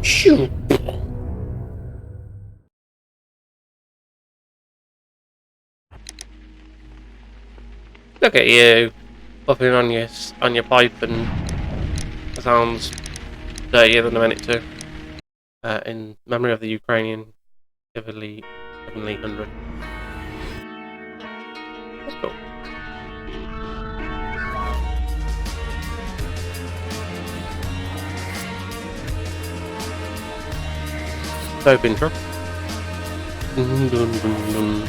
Shoo. Look at you, puffing on your pipe, and it sounds dirtier than I meant it to. In memory of the Ukrainian Heavenly 100. That's cool. Soap intro. Dun, dun, dun, dun.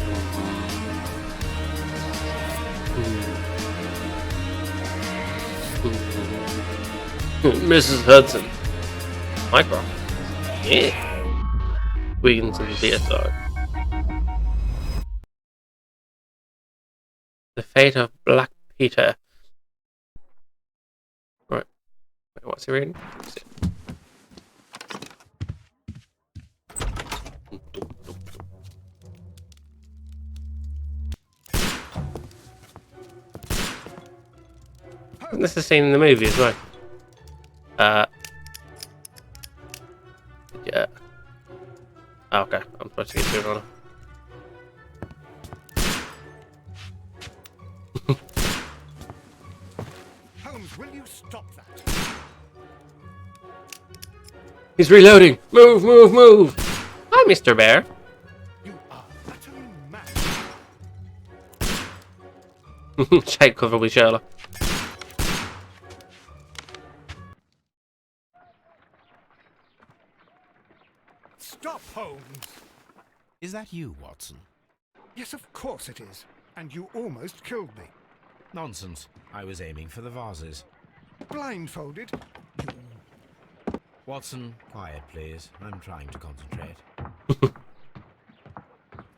Mrs. Hudson. Micro. Yeah. Wiggins and DSR. The Fate of Black Peter. Right. Wait, what's he reading? This is seen in the movie as well. Yeah. Oh, okay, I'm supposed to get to it on. Holmes, will you stop that? He's reloading! Move, move, move! Hi, Mr. Bear. You are utterly mad. Shake cover with Sherlock. Stop, Holmes! Is that you, Watson? Yes, of course it is. And you almost killed me. Nonsense. I was aiming for the vases. Blindfolded? Watson, quiet, please. I'm trying to concentrate.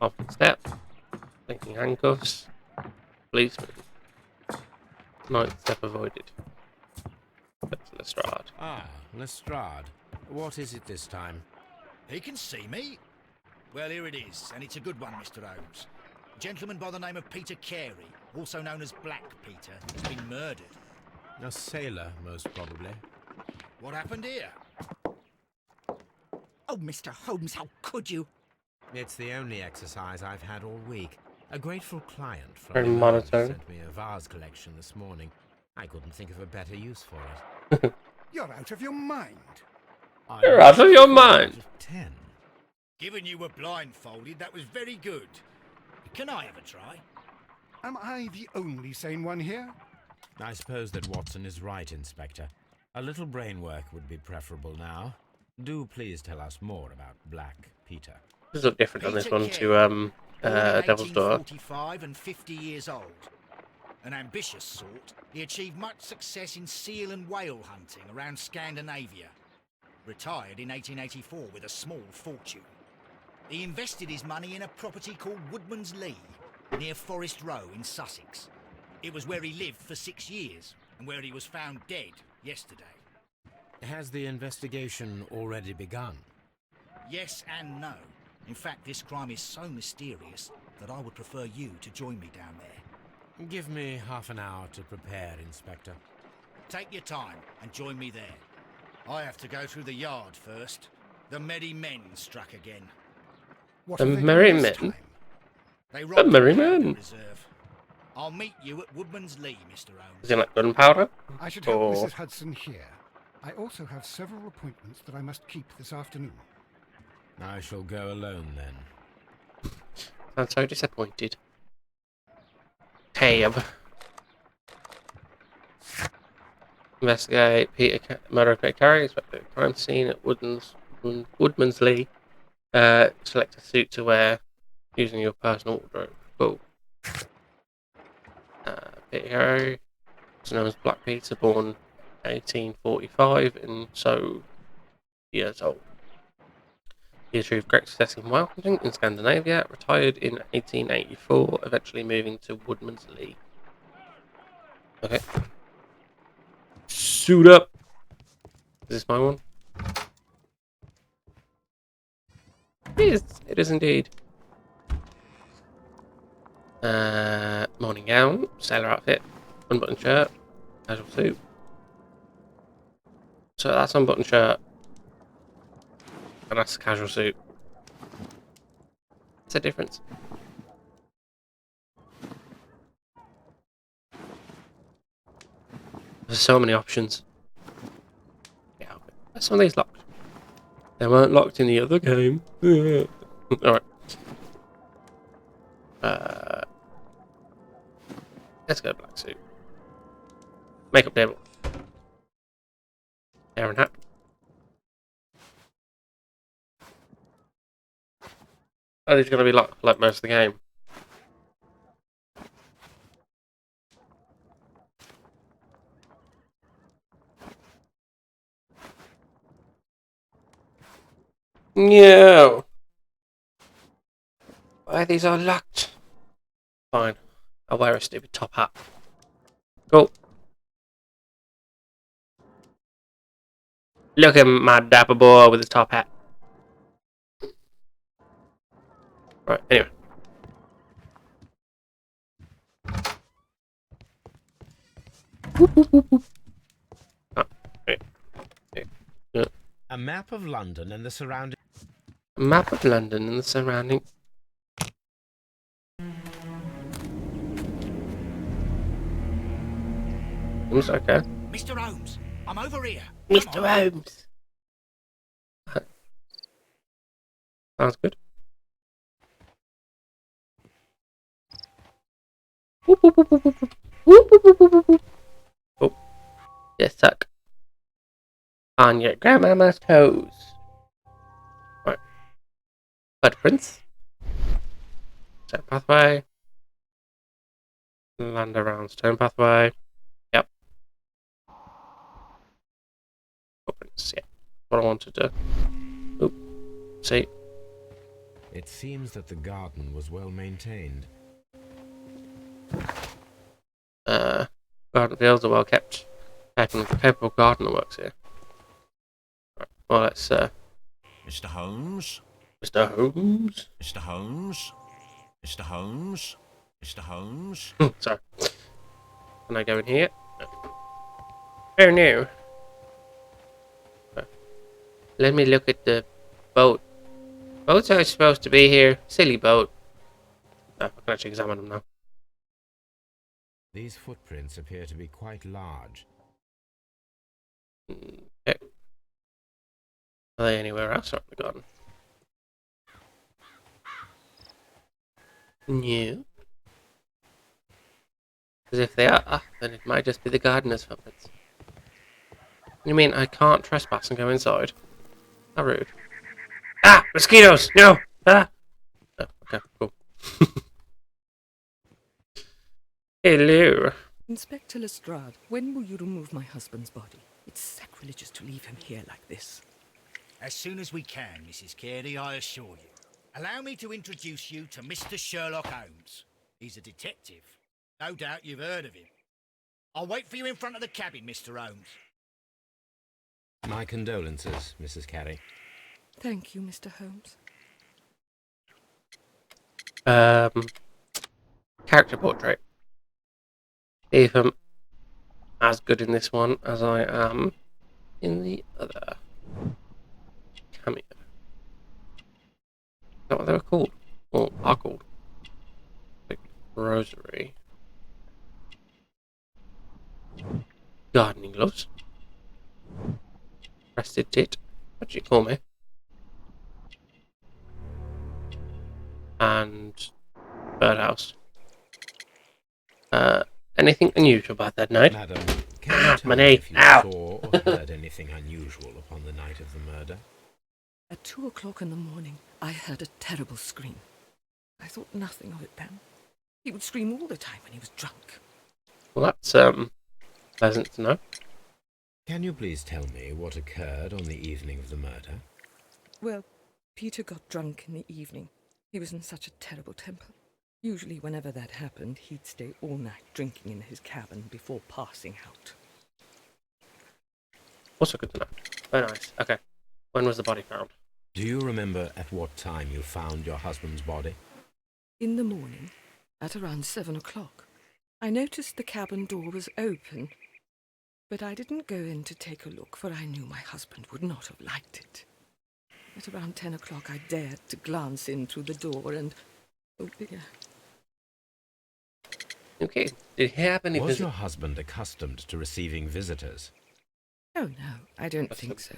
Off step. Blinking handcuffs. Policeman. Ninth step avoided. That's Lestrade. Ah, Lestrade. What is it this time? He can see me. Well, here it is, and it's a good one, Mr. Holmes. A gentleman by the name of Peter Carey, also known as Black Peter, has been murdered. A sailor, most probably. What happened here? Oh, Mr. Holmes, how could you? It's the only exercise I've had all week. A grateful client from Very Holmes monotone. sent me a vase collection this morning. I couldn't think of a better use for it. You're out of your mind. You're out of your mind. 10. Given you were blindfolded, that was very good. Can I have a try? Am I the only sane one here? I suppose that Watson is right, Inspector. A little brain work would be preferable now. Do please tell us more about Black Peter. This looks different on this Peter one Carey, to born in Devil's Daughter. 1845 and 50 years old. An ambitious sort, he achieved much success in seal and whale hunting around Scandinavia. Retired in 1884 with a small fortune. He invested his money in a property called Woodman's Lee, near Forest Row in Sussex. It was where he lived for 6 years, and where he was found dead yesterday. Has the investigation already begun? Yes and no. In fact, this crime is so mysterious that I would prefer you to join me down there. Give me half an hour to prepare, Inspector. Take your time and join me there. I have to go through the yard first. The merry men struck again. What The have they merry done this men? time? They robbed merry the powder men. reserve. I'll meet you at Woodman's Lee, Mr. Holmes. Is it like gunpowder? I should have Or- Mrs. Hudson here. I also have several appointments that I must keep this afternoon. I shall go alone then. I'm so disappointed. Tab. Investigate murder of Peter Carey. Inspect the crime scene at Woodman's Lee. Select a suit to wear using your personal wardrobe. Cool. Peter Carey, also known as Black Peter, born 1845 and so years old. He achieved great success in whale hunting in Scandinavia, retired in 1884, eventually moving to Woodman's Lee. Okay. Suit up! Is this my one? It is indeed. Morning gown, sailor outfit, unbuttoned shirt, casual suit. So that's unbuttoned shirt. and that's a casual suit. What's the difference? There's so many options. Yeah, okay. Some of these locked. They weren't locked in the other game. Alright. Let's go black suit. Makeup table. Hair and hat. Oh, these are going to be locked like most of the game. No. Why are these all locked? Fine. I'll wear a stupid top hat. Cool. Look at my dapper boy with his top hat. Right, anyway. Oh, right. Yeah. A map of London and the surrounding... A map of London and the surrounding. Seems okay. Mr. Holmes, I'm over here. Mr. Holmes. Sounds good. Oh, yes, suck. On your grandmama's toes. Right. Footprints. Stone pathway. Land around stone pathway. Yep. Footprints, yeah. What I wanted to do. Oop. See. It seems that the garden was well maintained. Garden fields are well kept. Capable gardener works here. Right. Well, let's Mr. Holmes? Mr. Holmes. Mr. Holmes? Mr. Holmes? Mr. Holmes? Sorry. Can I go in here? No. Oh no. Let me look at the boat. Boats are supposed to be here. Silly boat. Oh, I can actually examine them now. These footprints appear to be quite large. Okay. Are they anywhere else around the garden? No. Because if they are, then it might just be the gardener's footprints. You mean I can't trespass and go inside? How rude. Ah! Mosquitoes! No! Ah! Oh, okay, cool. Hello. Inspector Lestrade, when will you remove my husband's body? It's sacrilegious to leave him here like this. As soon as we can, Mrs. Carey, I assure you. Allow me to introduce you to Mr. Sherlock Holmes. He's a detective. No doubt you've heard of him. I'll wait for you in front of the cabin, Mr. Holmes. My condolences, Mrs. Carey. Thank you, Mr. Holmes. Character portrait. See if I'm as good in this one as I am in the other. Cameo. Is that what they were called? Or are called? Like rosary. Gardening gloves. Rested tit. What do you call me? And birdhouse. Anything unusual about that night? Madam, can you tell my me knee. if you Ow. saw or heard anything unusual upon the night of the murder? At 2 o'clock in the morning, I heard a terrible scream. I thought nothing of it then. He would scream all the time when he was drunk. Well, that's pleasant to know. Can you please tell me what occurred on the evening of the murder? Well, Peter got drunk in the evening. He was in such a terrible temper. Usually whenever that happened, he'd stay all night drinking in his cabin before passing out. Also good to know. Very nice. Okay. When was the body found? Do you remember at what time you found your husband's body? In the morning, at around 7 o'clock, I noticed the cabin door was open, but I didn't go in to take a look, for I knew my husband would not have liked it. At around 10 o'clock, I dared to glance in through the door and... Oh dear. Okay. Did he have any Was visitors? your husband accustomed to receiving visitors? Oh, no, I don't think so.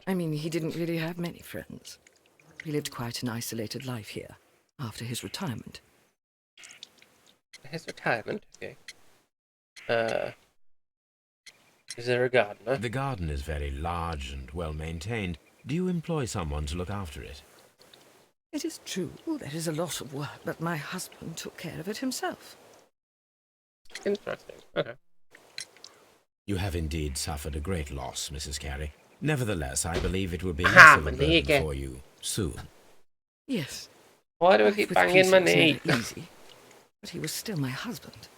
I mean, he didn't really have many friends. He lived quite an isolated life here, after his retirement. His retirement, okay. Is there a gardener? The garden is very large and well maintained. Do you employ someone to look after it? It is true, there is a lot of work, but my husband took care of it himself. Interesting. Okay. You have indeed suffered a great loss, Mrs. Carey. Nevertheless, I believe it will be Ah, less of a my knee burden again. for you soon. Yes. Why do I life keep with banging my Peter was knee? never easy, but he was still my husband.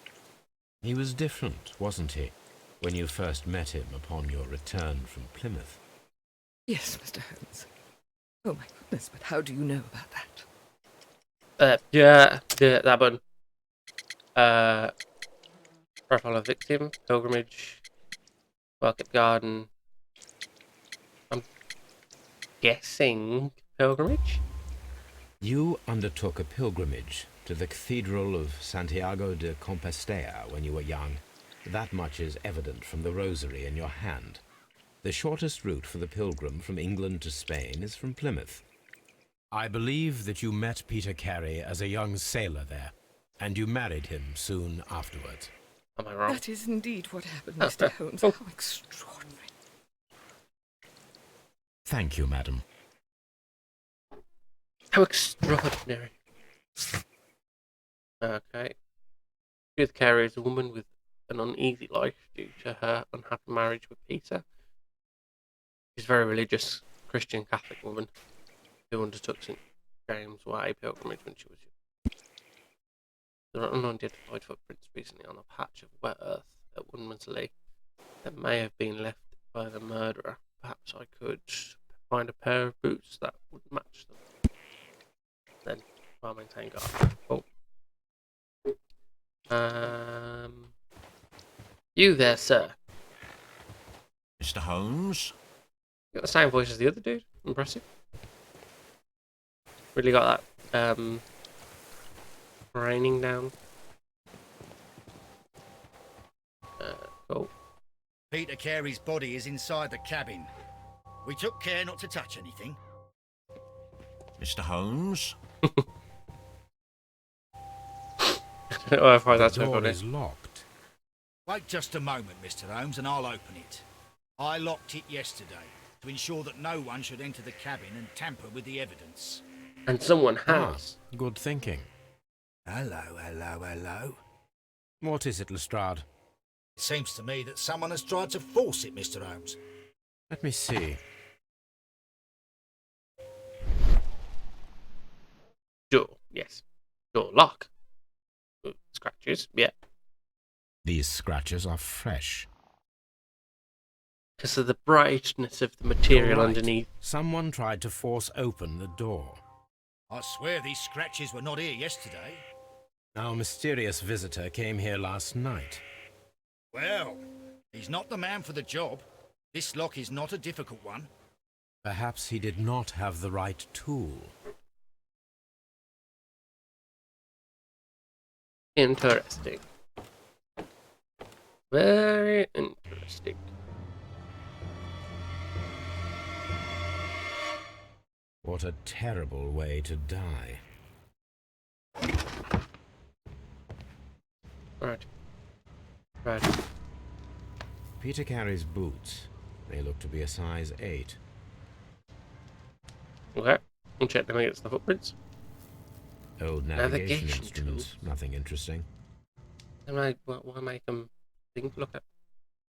He was different, wasn't he, when you first met him upon your return from Plymouth? Yes, Mr. Holmes. Oh my goodness, but how do you know about that? That button. Profile of victim, pilgrimage, market garden. I'm guessing pilgrimage? You undertook a pilgrimage to the Cathedral of Santiago de Compostela when you were young. That much is evident from the rosary in your hand. The shortest route for the pilgrim from England to Spain is from Plymouth. I believe that you met Peter Carey as a young sailor there, and you married him soon afterwards. Am I wrong? That is indeed what happened, Mr. Holmes. Oh. How extraordinary. Thank you, madam. How extraordinary. Okay. Judith Carey is a woman with an uneasy life due to her unhappy marriage with Peter. She's a very religious Christian Catholic woman who undertook St. James Way pilgrimage when she was young. There are unidentified footprints recently on a patch of wet earth at Wonmansley that may have been left by the murderer. Perhaps I could find a pair of boots that would match them. Then I'll maintain guard. Oh. You there, sir. Mr. Holmes? You got the same voice as the other dude. Impressive. Really got that raining down. Cool. Peter Carey's body is inside the cabin. We took care not to touch anything. Mr. Holmes? I don't know if I The that's door everybody. is locked. Wait just a moment, Mr. Holmes, and I'll open it. I locked it yesterday to ensure that no one should enter the cabin and tamper with the evidence. And someone has. Good thinking. Hello, hello, hello. What is it, Lestrade? It seems to me that someone has tried to force it, Mr. Holmes. Let me see. Door, yes. Door lock. Ooh, scratches, yeah. These scratches are fresh. Because of the brightness of the material You're right. underneath. Someone tried to force open the door. I swear these scratches were not here yesterday. Our mysterious visitor came here last night. Well, he's not the man for the job. This lock is not a difficult one. Perhaps he did not have the right tool. Interesting. Very interesting. What a terrible way to die. Right. Right. Peter Carey's boots. They look to be a size 8. Okay. I'll check them against the footprints. Old Navigation navigation instruments. tools. Nothing interesting. Why make them things to look at?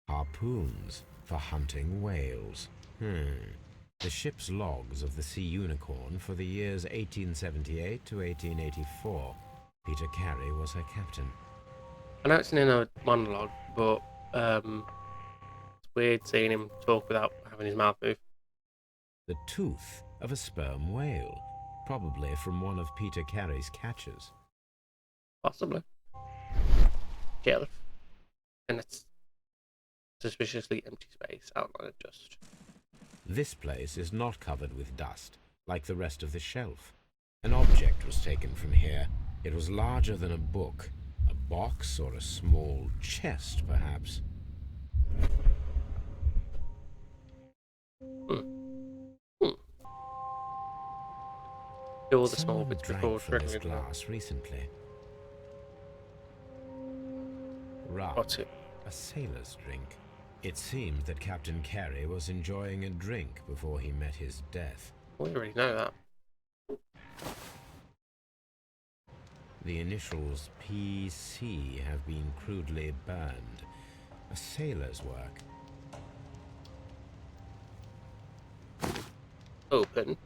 Harpoons for hunting whales. The ship's logs of the Sea Unicorn for the years 1878 to 1884. Peter Carey was her captain. I know it's in a monologue, but it's weird seeing him talk without having his mouth move. The tooth of a sperm whale, probably from one of Peter Carey's catches. Possibly. Shelf. And it's suspiciously empty space, outline of dust. This place is not covered with dust. like the rest of the shelf. An object was taken from here. It was larger than a book. A box or a small chest, perhaps. Do all the small Someone bits drank before from this drinking. glass recently. Rum. What's it? A sailor's drink. It seemed that Captain Carey was enjoying a drink before he met his death. We already know that. The initials PC have been crudely burned. A sailor's work. Open.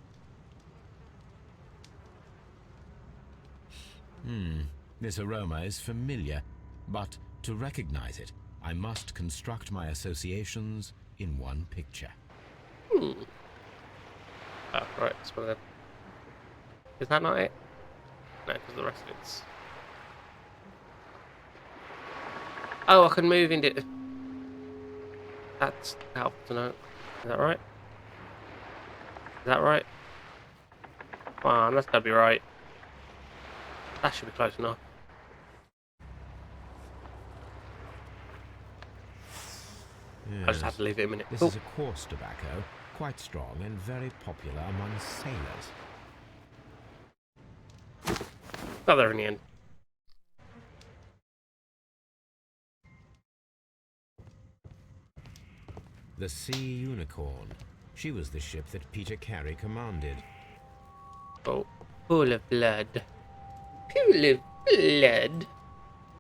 This aroma is familiar, but to recognize it, I must construct my associations in one picture. Oh, right, that's one of them. Is that not it? No, because the rest of it's... Oh, I can move into... That's helpful to know. Is that right? Is that right? Come on, that's gotta be right. That should be close enough. I just have to leave it a minute. This Oh, is a coarse tobacco, quite strong and very popular among sailors. got there in the end. The Sea Unicorn. She was the ship that Peter Carey commanded. Oh, full of blood. Full of blood.